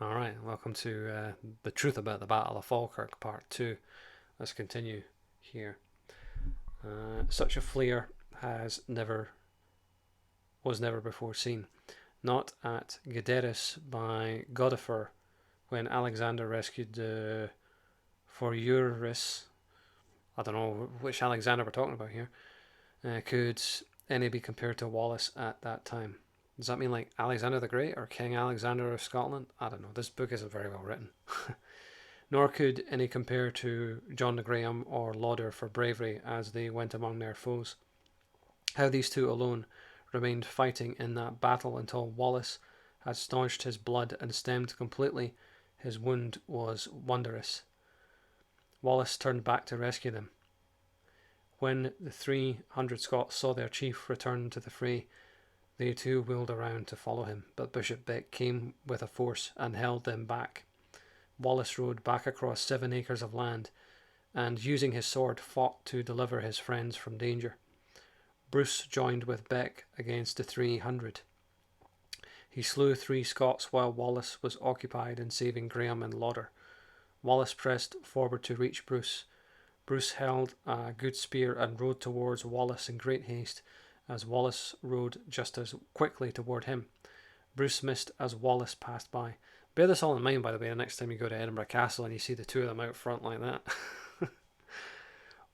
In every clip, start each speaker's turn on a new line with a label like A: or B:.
A: Alright, welcome to the truth about the Battle of Falkirk Part 2. Let's continue here. Such a flare was never before seen. Not at Gadaris by Godiffer when Alexander rescued the Fourieris. I don't know which Alexander we're talking about here. Could any be compared to Wallace at that time? Does that mean like Alexander the Great or King Alexander of Scotland? I don't know. This book isn't very well written. Nor could any compare to John de Graham or Lauder for bravery as they went among their foes. How these two alone remained fighting in that battle until Wallace had staunched his blood and stemmed completely his wound was wondrous. Wallace turned back to rescue them. When the 300 Scots saw their chief return to the fray, they too wheeled around to follow him, but Bishop Beck came with a force and held them back. Wallace rode back across 7 acres of land, and using his sword fought to deliver his friends from danger. Bruce joined with Beck against the 300. He slew 3 Scots while Wallace was occupied in saving Graham and Lauder. Wallace pressed forward to reach Bruce. Bruce held a good spear and rode towards Wallace in great haste, as Wallace rode just as quickly toward him. Bruce missed as Wallace passed by. Bear this all in mind, by the way, the next time you go to Edinburgh Castle and you see the two of them out front like that.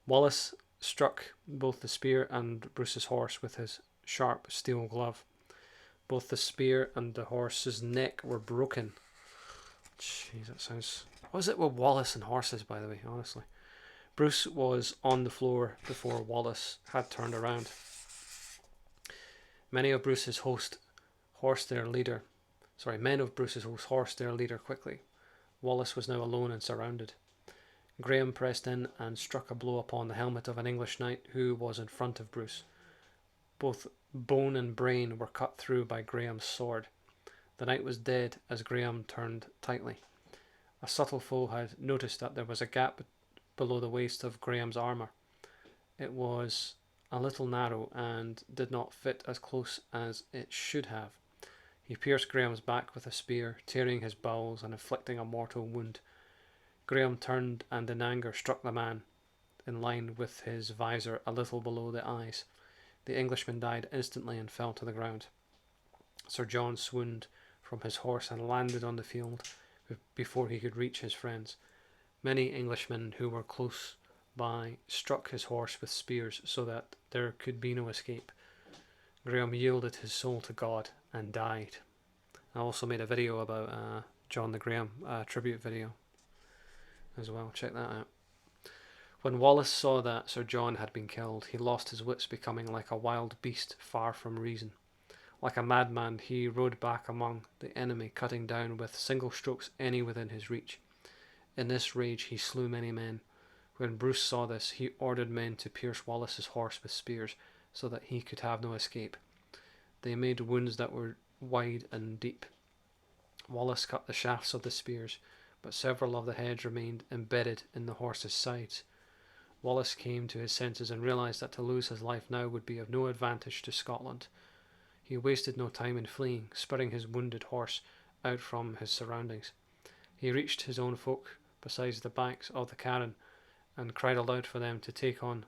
A: Wallace struck both the spear and Bruce's horse with his sharp steel glove. Both the spear and the horse's neck were broken. Jeez, that sounds... What is it with Wallace and horses, by the way, honestly? Bruce was on the floor before Wallace had turned around. Men of Bruce's host horsed their leader quickly. Wallace was now alone and surrounded. Graham pressed in and struck a blow upon the helmet of an English knight who was in front of Bruce. Both bone and brain were cut through by Graham's sword. The knight was dead as Graham turned tightly. A subtle foe had noticed that there was a gap below the waist of Graham's armour. It was a little narrow and did not fit as close as it should have. He pierced Graham's back with a spear, tearing his bowels and inflicting a mortal wound. Graham turned and in anger struck the man, in line with his visor a little below the eyes. The Englishman died instantly and fell to the ground. Sir John swooned from his horse and landed on the field before he could reach his friends. Many Englishmen who were close by struck his horse with spears so that there could be no escape. Graham yielded his soul to God and died. I also made a video about John the Graham, tribute video as well. Check that out. When Wallace saw that Sir John had been killed, he lost his wits, becoming like a wild beast far from reason. Like a madman, he rode back among the enemy, cutting down with single strokes any within his reach. In this rage he slew many men. When Bruce saw this, he ordered men to pierce Wallace's horse with spears, so that he could have no escape. They made wounds that were wide and deep. Wallace cut the shafts of the spears, but several of the heads remained embedded in the horse's sides. Wallace came to his senses and realised that to lose his life now would be of no advantage to Scotland. He wasted no time in fleeing, spurring his wounded horse out from his surroundings. He reached his own folk beside the banks of the Carron and cried aloud for them to take to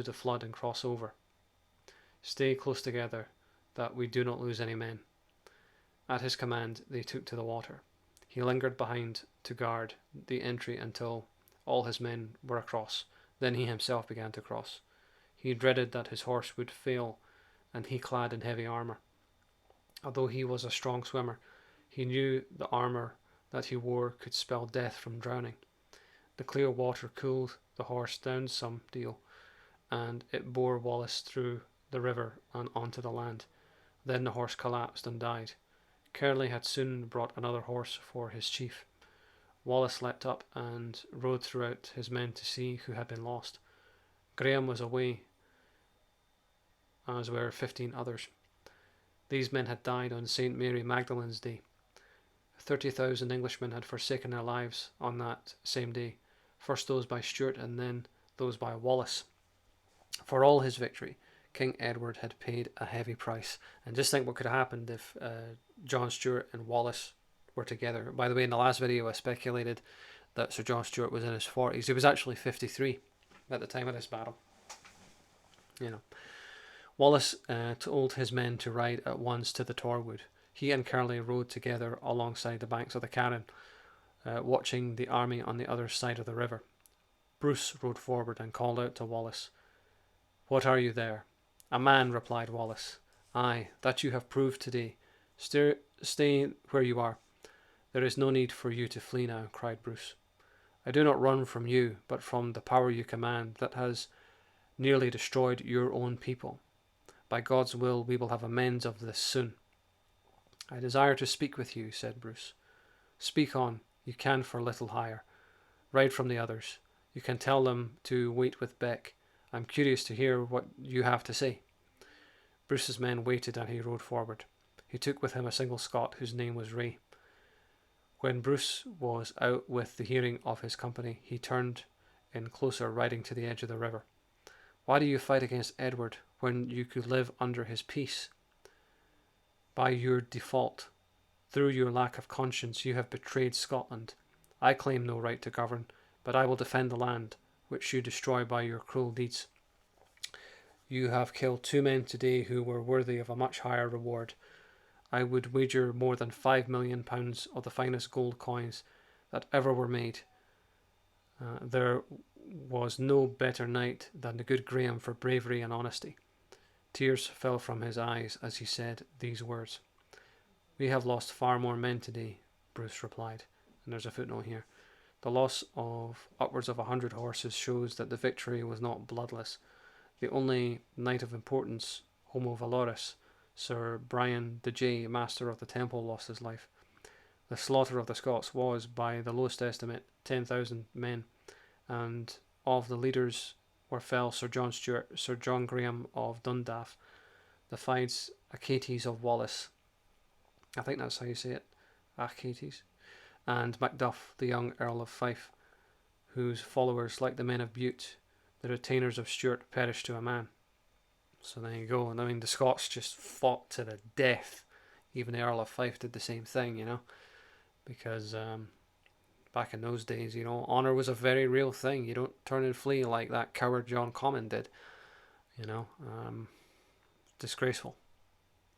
A: the flood and cross over. Stay close together, that we do not lose any men. At his command, they took to the water. He lingered behind to guard the entry until all his men were across. Then he himself began to cross. He dreaded that his horse would fail, and he clad in heavy armour. Although he was a strong swimmer, he knew the armour that he wore could spell death from drowning. The clear water cooled the horse down some deal, and it bore Wallace through the river and onto the land. Then the horse collapsed and died. Curley had soon brought another horse for his chief. Wallace leapt up and rode throughout his men to see who had been lost. Graham was away, as were 15 others. These men had died on St. Mary Magdalene's Day. 30,000 Englishmen had forsaken their lives on that same day, first those by Stuart and then those by Wallace. For all his victory, King Edward had paid a heavy price. And just think what could have happened if John Stuart and Wallace were together. By the way, in the last video I speculated that Sir John Stuart was in his 40s. He was actually 53 at the time of this battle. You know, Wallace told his men to ride at once to the Torwood. He and Curly rode together alongside the banks of the Carron, watching the army on the other side of the river. Bruce rode forward and called out to Wallace, "What are you there?" "A man," replied Wallace. "Aye, that you have proved today. Stay where you are. There is no need for you to flee now," cried Bruce. "I do not run from you, but from the power you command that has nearly destroyed your own people. By God's will, we will have amends of this soon." "I desire to speak with you," said Bruce. "Speak on. You can for little higher. Ride from the others. You can tell them to wait with Beck. I'm curious to hear what you have to say." Bruce's men waited and he rode forward. He took with him a single Scot whose name was Ray. When Bruce was out with the hearing of his company, he turned in closer, riding to the edge of the river. "Why do you fight against Edward when you could live under his peace? By your default, through your lack of conscience, you have betrayed Scotland. I claim no right to govern, but I will defend the land which you destroy by your cruel deeds. You have killed 2 men today who were worthy of a much higher reward. I would wager more than £5,000,000 of the finest gold coins that ever were made. There was no better knight than the good Graham for bravery and honesty." Tears fell from his eyes as he said these words. "We have lost far more men today," Bruce replied, and there's a footnote here. The loss of upwards of 100 horses shows that the victory was not bloodless. The only knight of importance, Homo Valoris, Sir Brian de Jay, Master of the Temple, lost his life. The slaughter of the Scots was, by the lowest estimate, 10,000 men, and of the leaders were fell Sir John Stuart, Sir John Graham of Dundaff, the Fides Achates of Wallace, I think that's how you say it, Achates, and Macduff, the young Earl of Fife, whose followers, like the men of Bute, the retainers of Stuart, perished to a man. So there you go. And I mean, the Scots just fought to the death. Even the Earl of Fife did the same thing, you know, because back in those days, you know, honour was a very real thing. You don't turn and flee like that coward John Comyn did, you know. Disgraceful,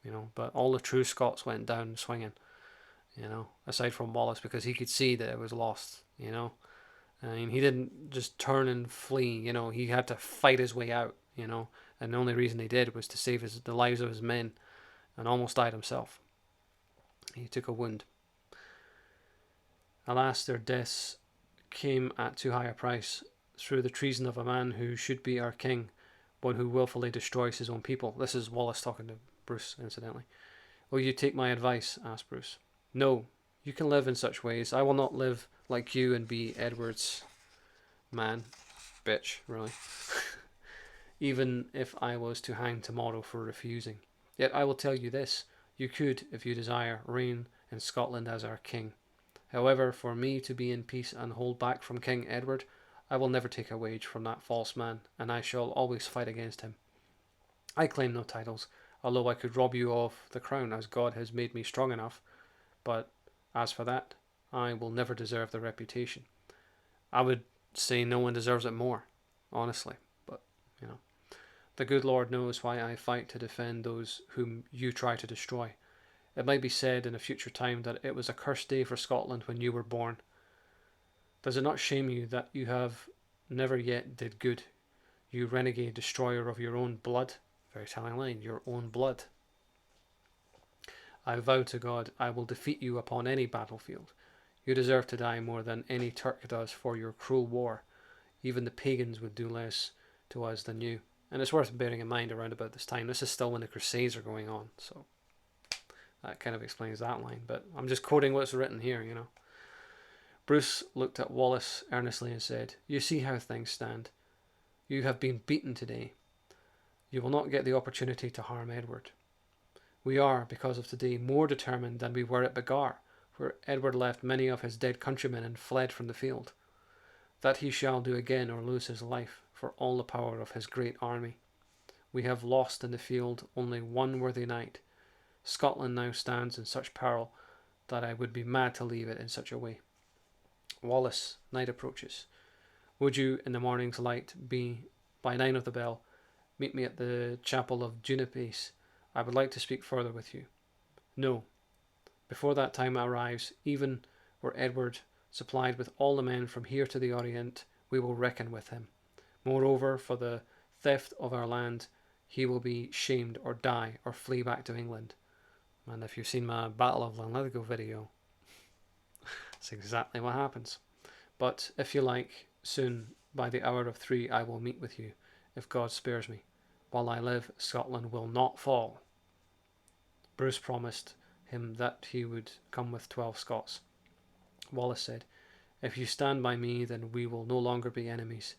A: you know. But all the true Scots went down swinging, you know, aside from Wallace, because he could see that it was lost, you know. I mean, he didn't just turn and flee, you know. He had to fight his way out, you know. And the only reason he did was to save the lives of his men, and almost died himself. He took a wound. Alas, their deaths came at too high a price, through the treason of a man who should be our king, one who willfully destroys his own people. This is Wallace talking to Bruce, incidentally. "Will you take my advice?" asked Bruce. "No, you can live in such ways. I will not live like you and be Edward's man." Bitch, really. "Even if I was to hang tomorrow for refusing. Yet I will tell you this, you could, if you desire, reign in Scotland as our king. However, for me to be in peace and hold back from King Edward, I will never take a wage from that false man, and I shall always fight against him. I claim no titles, although I could rob you of the crown, as God has made me strong enough. But as for that, I will never deserve the reputation. I would say no one deserves it more, honestly, but, you know. The good Lord knows why I fight to defend those whom you try to destroy. It might be said in a future time that it was a cursed day for Scotland when you were born. Does it not shame you that you have never yet did good, you renegade destroyer of your own blood?" Very telling line, your own blood. "I vow to God I will defeat you upon any battlefield. You deserve to die more than any Turk does for your cruel war. Even the pagans would do less to us than you." And it's worth bearing in mind around about this time. This is still when the Crusades are going on, so that kind of explains that line. But I'm just quoting what's written here, you know. Bruce looked at Wallace earnestly and said, "You see how things stand. You have been beaten today. You will not get the opportunity to harm Edward. We are, because of today, more determined than we were at Begar, where Edward left many of his dead countrymen and fled from the field. That he shall do again or lose his life, for all the power of his great army. We have lost in the field only one worthy knight. Scotland now stands in such peril that I would be mad to leave it in such a way. Wallace, night approaches. Would you, in the morning's light, be by 9 of the bell, meet me at the chapel of Junipace. I would like to speak further with you. No. Before that time arrives, even were Edward supplied with all the men from here to the Orient, we will reckon with him. Moreover, for the theft of our land, he will be shamed or die or flee back to England. And if you've seen my Battle of Falkirk video, that's exactly what happens. But if you like, soon, by the hour of 3, I will meet with you, if God spares me. While I live, Scotland will not fall. Bruce promised him that he would come with 12 Scots. Wallace said, if you stand by me, then we will no longer be enemies.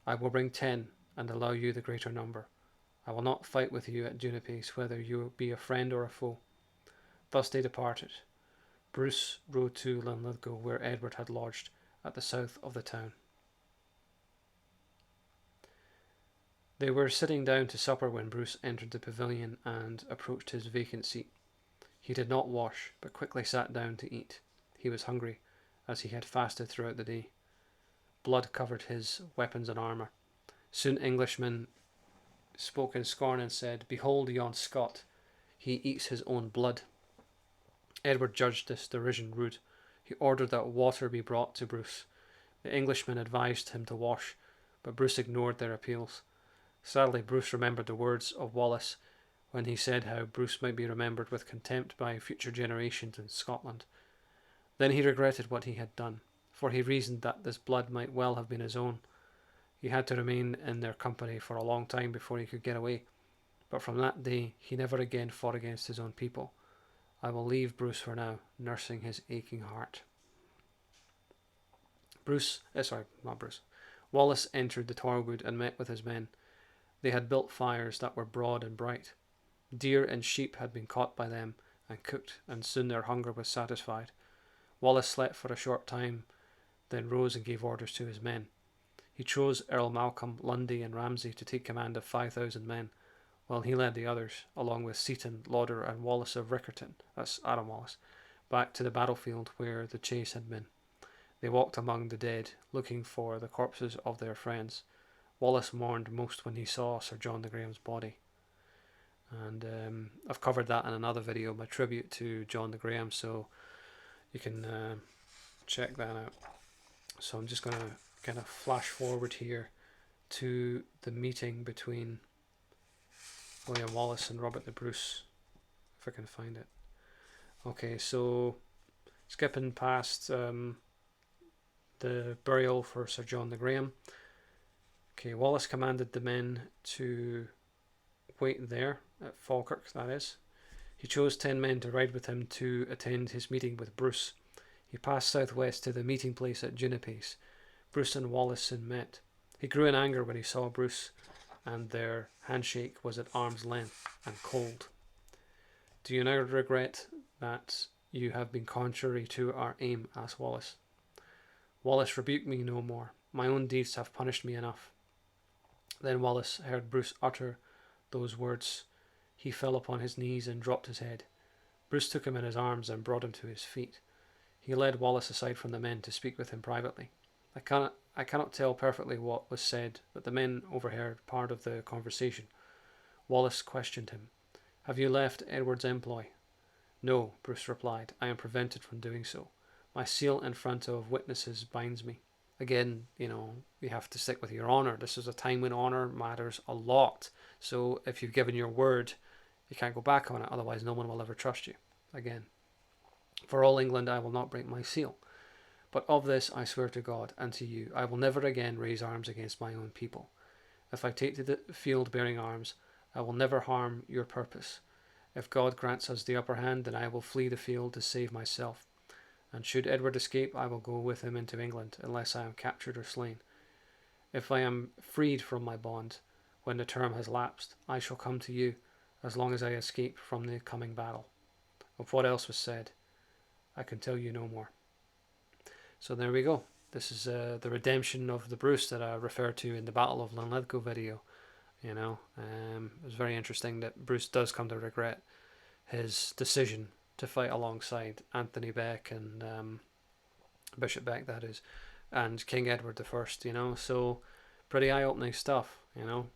A: I will bring 10 and allow you the greater number. I will not fight with you at Junipace, whether you be a friend or a foe. Thus they departed. Bruce rode to Linlithgow, where Edward had lodged, at the south of the town. They were sitting down to supper when Bruce entered the pavilion and approached his vacant seat. He did not wash, but quickly sat down to eat. He was hungry, as he had fasted throughout the day. Blood covered his weapons and armour. Soon Englishmen spoke in scorn and said, behold yon Scot, he eats his own blood. Edward judged this derision rude. He ordered that water be brought to Bruce. The Englishmen advised him to wash, but Bruce ignored their appeals. Sadly, Bruce remembered the words of Wallace when he said how Bruce might be remembered with contempt by future generations in Scotland. Then he regretted what he had done, for he reasoned that this blood might well have been his own. He had to remain in their company for a long time before he could get away, but from that day he never again fought against his own people. I will leave Bruce for now, nursing his aching heart. Wallace entered the Torwood and met with his men. They had built fires that were broad and bright. Deer and sheep had been caught by them and cooked, and soon their hunger was satisfied. Wallace slept for a short time, then rose and gave orders to his men. He chose Earl Malcolm, Lundy, and Ramsay to take command of 5,000 men, while he led the others, along with Seaton, Lauder, and Wallace of Riccarton, that's Adam Wallace, back to the battlefield where the chase had been. They walked among the dead, looking for the corpses of their friends. Wallace mourned most when he saw Sir John de Graham's body. And I've covered that in another video, my tribute to John de Graham, so you can check that out. So I'm just going to kind of flash forward here to the meeting between William Wallace and Robert the Bruce, if I can find it. Okay, so skipping past the burial for Sir John de Graham. Okay, Wallace commanded the men to wait there at Falkirk, that is. He chose 10 men to ride with him to attend his meeting with Bruce. He passed southwest to the meeting place at Junipace. Bruce and Wallace soon met. He grew in anger when he saw Bruce, and their handshake was at arm's length and cold. Do you now regret that you have been contrary to our aim? Asked Wallace. Wallace, rebuke me no more. My own deeds have punished me enough. Then Wallace heard Bruce utter those words. He fell upon his knees and dropped his head. Bruce took him in his arms and brought him to his feet. He led Wallace aside from the men to speak with him privately. I cannot tell perfectly what was said, but the men overheard part of the conversation. Wallace questioned him. Have you left Edward's employ? No, Bruce replied. I am prevented from doing so. My seal in front of witnesses binds me. Again, you have to stick with your honour. This is a time when honour matters a lot. So if you've given your word, you can't go back on it. Otherwise, no one will ever trust you again. For all England, I will not break my seal. But of this I swear to God and to you, I will never again raise arms against my own people. If I take to the field bearing arms, I will never harm your purpose. If God grants us the upper hand, then I will flee the field to save myself. And should Edward escape, I will go with him into England, unless I am captured or slain. If I am freed from my bond, when the term has lapsed, I shall come to you, as long as I escape from the coming battle. Of what else was said, I can tell you no more. So there we go. This is the redemption of the Bruce that I referred to in the Battle of Linlithgow video. You know, it was very interesting that Bruce does come to regret his decision to fight alongside Anthony Beck and Bishop Beck, that is, and King Edward the First. You know, so pretty eye-opening stuff. You know,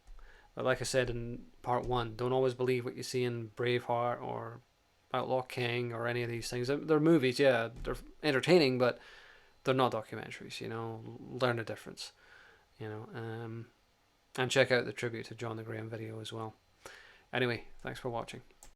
A: but like I said in part one, don't always believe what you see in Braveheart or Outlaw King or any of these things. They're movies, yeah, they're entertaining, but they're not documentaries. You know, learn the difference. You know, and check out the tribute to John the Graham video as well. Anyway, thanks for watching.